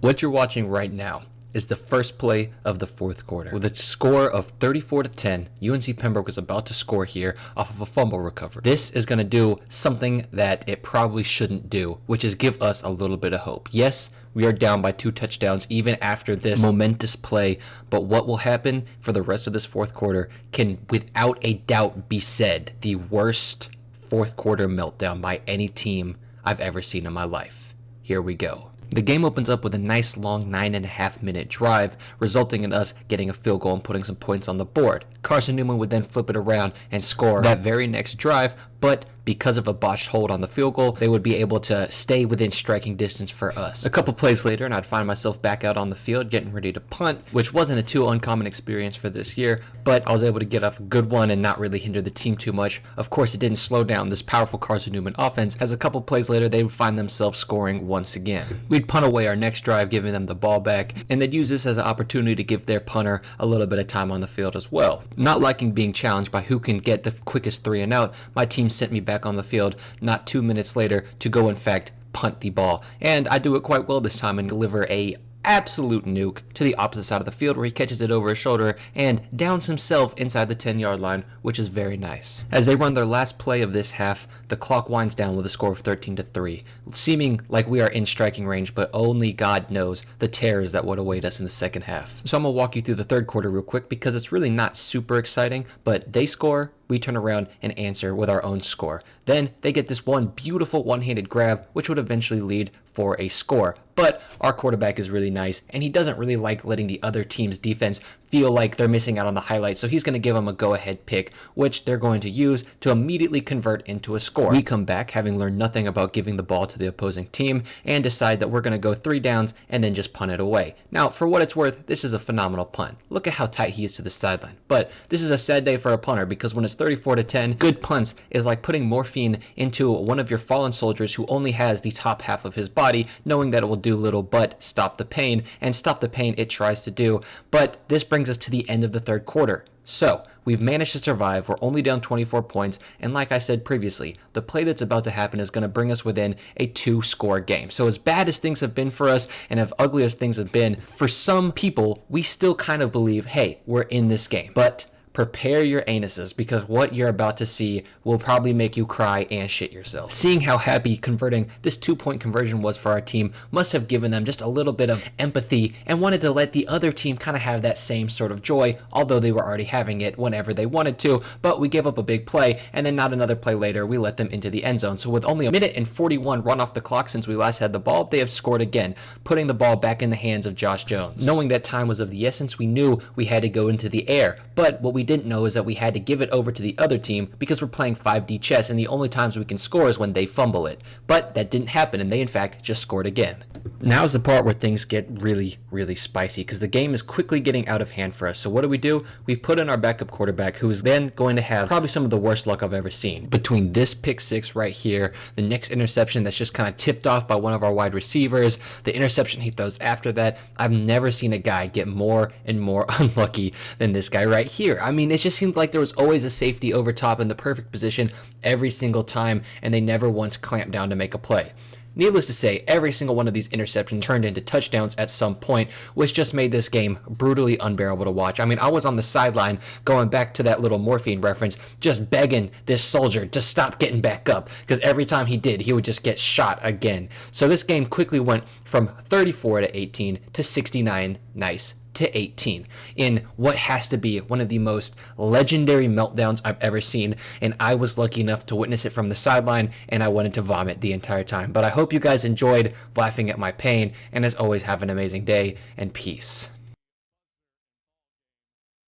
What you're watching right now is the first play of the fourth quarter. With a score of 34-10, UNC Pembroke is about to score here off of a fumble recovery. This is going to do something that it probably shouldn't do, which is give us a little bit of hope. Yes, we are down by 2 touchdowns even after this momentous play, but what will happen for the rest of this fourth quarter can without a doubt be said the worst fourth quarter meltdown by any team I've ever seen in my life. Here we go. The game opens up with a nice long 9.5-minute drive, resulting in us getting a field goal and putting some points on the board. Carson Newman would then flip it around and score that very next drive, but because of a botched hold on the field goal, they would be able to stay within striking distance for us. A couple plays later, and I'd find myself back out on the field getting ready to punt, which wasn't a too uncommon experience for this year, but I was able to get off a good one and not really hinder the team too much. Of course, it didn't slow down this powerful Carson Newman offense, as a couple plays later, they would find themselves scoring once again. We'd punt away our next drive, giving them the ball back, and they'd use this as an opportunity to give their punter a little bit of time on the field as well. Not liking being challenged by who can get the quickest 3 and out, my team sent me back on the field not 2 minutes later to go in fact punt the ball, and I do it quite well this time and deliver a absolute nuke to the opposite side of the field, where he catches it over his shoulder and downs himself inside the 10-yard line, which is very nice. As they run their last play of this half, the clock winds down with a score of 13-3, seeming like we are in striking range, but only God knows the terrors that would await us in the second half. So I'm gonna walk you through the third quarter real quick because it's really not super exciting, but they score, we turn around and answer with our own score. Then they get this one beautiful one-handed grab, which would eventually lead for a score. But our quarterback is really nice, and he doesn't really like letting the other team's defense feel like they're missing out on the highlights, so he's going to give them a go-ahead pick, which they're going to use to immediately convert into a score. We come back having learned nothing about giving the ball to the opposing team and decide that we're going to go 3 downs and then just punt it away. Now, for what it's worth, this is a phenomenal punt. Look at how tight he is to the sideline. But this is a sad day for a punter, because when it's 34-10, good punts is like putting morphine into one of your fallen soldiers who only has the top half of his body, knowing that it will do little but stop the pain, and stop the pain it tries to do. But this brings us to the end of the third quarter. So, we've managed to survive, we're only down 24 points, and like I said previously, the play that's about to happen is going to bring us within a 2-score game. So as bad as things have been for us, and as ugly as things have been, for some people, we still kind of believe, hey, we're in this game. But prepare your anuses, because what you're about to see will probably make you cry and shit yourself. Seeing how happy converting this 2-point conversion was for our team must have given them just a little bit of empathy, and wanted to let the other team kind of have that same sort of joy, although they were already having it whenever they wanted to. But we gave up a big play, and then not another play later, we let them into the end zone. So with only 1:41 run off the clock since we last had the ball, they have scored again, putting the ball back in the hands of Josh Jones. Knowing that time was of the essence, we knew we had to go into the air, but what we didn't know is that we had to give it over to the other team, because we're playing 5D chess, and the only times we can score is when they fumble it. But that didn't happen, and they in fact just scored again. Now is the part where things get really, really spicy, because the game is quickly getting out of hand for us. So what do? We put in our backup quarterback, who is then going to have probably some of the worst luck I've ever seen. Between this pick 6 right here, the next interception that's just kind of tipped off by one of our wide receivers, the interception he throws after that, I've never seen a guy get more and more unlucky than this guy right here. I mean, it just seemed like there was always a safety over top in the perfect position every single time, and they never once clamped down to make a play. Needless to say, every single one of these interceptions turned into touchdowns at some point, which just made this game brutally unbearable to watch. I mean, I was on the sideline, going back to that little morphine reference, just begging this soldier to stop getting back up, because every time he did, he would just get shot again. So this game quickly went from 34-18 to 69-18 in what has to be one of the most legendary meltdowns I've ever seen, and I was lucky enough to witness it from the sideline, and I wanted to vomit the entire time. But I hope you guys enjoyed laughing at my pain, and as always, have an amazing day, and peace.